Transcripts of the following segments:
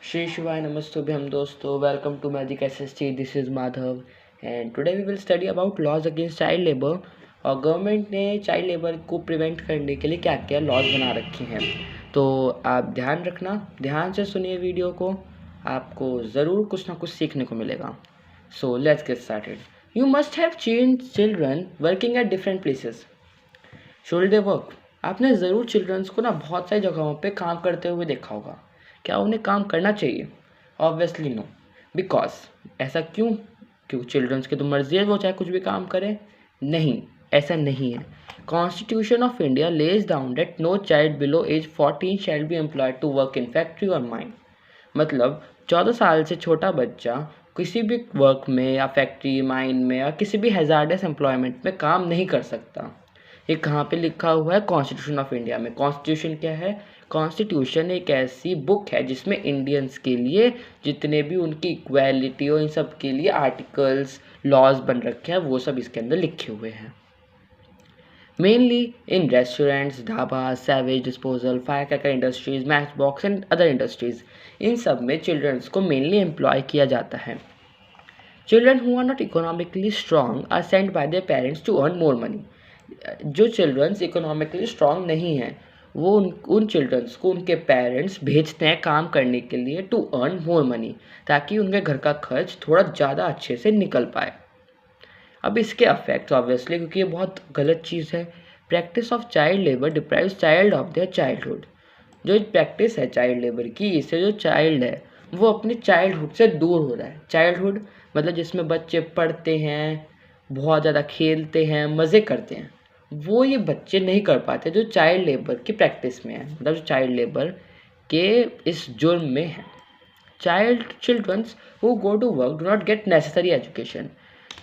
Shri Shivaya Namastubhyam dosto. Welcome to Magic SST. This is Madhav and today we will study about laws against child labor. और government ने child labour को prevent करने के लिए क्या क्या laws बना रखे हैं, तो आप ध्यान रखना, ध्यान से सुनिए वीडियो को, आपको ज़रूर कुछ ना कुछ सीखने को मिलेगा. So let's get started. You must have seen children working at different places. Should they work? आपने ज़रूर चिल्ड्रंस को ना बहुत सारी जगहों पे काम करते हुए देखा होगा. क्या उन्हें काम करना चाहिए? Obviously no. बिकॉज ऐसा क्यों? क्योंकि चिल्ड्रंस की तो मर्जी है, वो चाहे कुछ भी काम करें. नहीं, ऐसा नहीं है. Constitution of India lays down that no child below age 14 shall be employed to work in factory और माइन. मतलब 14 साल से छोटा बच्चा किसी भी वर्क में या फैक्ट्री, माइन में या किसी भी हैजार्डस एम्प्लॉयमेंट में काम नहीं कर सकता. ये कहाँ पे लिखा हुआ है? कॉन्स्टिट्यूशन ऑफ इंडिया में. कॉन्स्टिट्यूशन क्या है? कॉन्स्टिट्यूशन एक ऐसी बुक है जिसमें इंडियंस के लिए जितने भी उनकी इक्वालिटी और इन सब के लिए आर्टिकल्स, लॉज बन रखे हैं, वो सब इसके अंदर लिखे हुए हैं. Mainly in restaurants, dhaba, sewage disposal, fire cracker industries, match box and other industries, इन सब में चिल्ड्रंस को मेनली एम्प्लॉय किया जाता है. Children who are not economically strong are sent by their parents to earn more money. जो childrens economically strong नहीं हैं, वो उन चिल्ड्रंस को उनके पेरेंट्स भेजते हैं काम करने के लिए टू अर्न मोर मनी, ताकि उनके घर का खर्च थोड़ा ज़्यादा अच्छे से निकल पाए. अब इसके अफेक्ट्स ऑब्वियसली, क्योंकि ये बहुत गलत चीज़ है. Practice of child labour deprives child of their childhood. जो प्रैक्टिस है चाइल्ड लेबर की, इससे जो चाइल्ड है वो अपने चाइल्डहुड से दूर हो रहा है. चाइल्डहुड मतलब जिसमें बच्चे पढ़ते हैं, बहुत ज़्यादा खेलते हैं, मज़े करते हैं, वो ये बच्चे नहीं कर पाते जो चाइल्ड लेबर की प्रैक्टिस में है, मतलब जो चाइल्ड लेबर के इस जुर्म में है. Childrens who go to work do not get necessary education.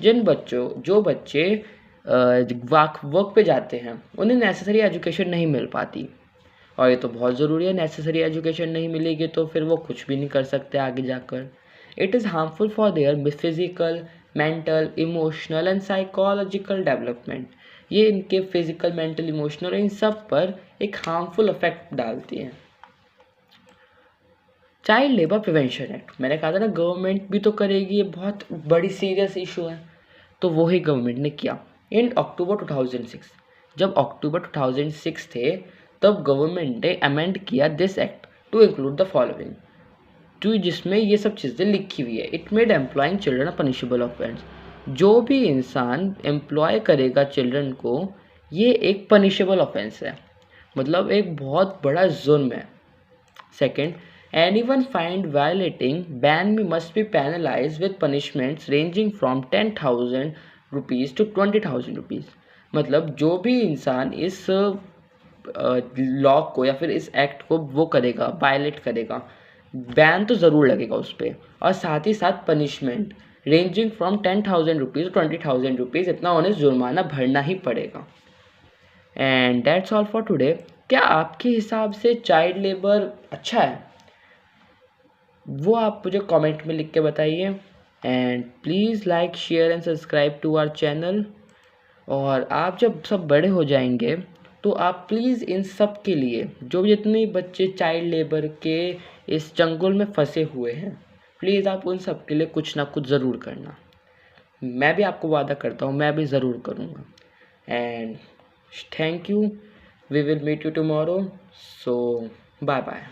जो बच्चे वर्क पे जाते हैं उन्हें नेसेसरी एजुकेशन नहीं मिल पाती, और ये तो बहुत ज़रूरी है. नेसेसरी एजुकेशन नहीं मिलेगी तो फिर वो कुछ भी नहीं कर सकते आगे जाकर. It is harmful for their physical, mental, emotional and psychological development. ये इनके फिजिकल, मेंटल, इमोशनल इन सब पर एक हार्मफुल इफेक्ट डालती हैं. चाइल्ड लेबर प्रिवेंशन एक्ट, मैंने कहा था ना गवर्नमेंट भी तो करेगी, ये बहुत बड़ी सीरियस इशू है, तो वो ही गवर्नमेंट ने किया. इन अक्टूबर 2006, जब अक्टूबर 2006 थे, तब गवर्नमेंट ने अमेंड किया this act to include the following, जो जिसमें ये सब चीज़ें लिखी हुई है. It made employing children a punishable offence. जो भी इंसान एम्प्लॉय करेगा चिल्ड्रन को, ये एक पनिशेबल ऑफेंस है, मतलब एक बहुत बड़ा जुर्म है. Second, anyone find violating ban में must be penalise with punishments ranging from 10,000 rupees to 20,000 rupees. मतलब जो भी इंसान इस लॉ को या फिर इस एक्ट को वो करेगा, वायलेट करेगा, बैन तो ज़रूर लगेगा उस पर, और साथ ही साथ punishment ranging from 10,000 rupees 20,000 rupees, इतना उन्हें जुर्माना भरना ही पड़ेगा. And that's all for today. क्या आपके हिसाब से चाइल्ड लेबर अच्छा है? वो आप मुझे कमेंट में लिख के बताइए. And please like, share and subscribe to our channel. और आप जब सब बड़े हो जाएंगे तो आप प्लीज़ इन सब के लिए, जो जितने बच्चे चाइल्ड लेबर के इस चंगुल में फंसे हुए हैं, प्लीज़ आप उन सब के लिए कुछ ना कुछ ज़रूर करना. मैं भी आपको वादा करता हूँ, मैं भी ज़रूर करूँगा. And thank you. We will meet you tomorrow. So bye bye.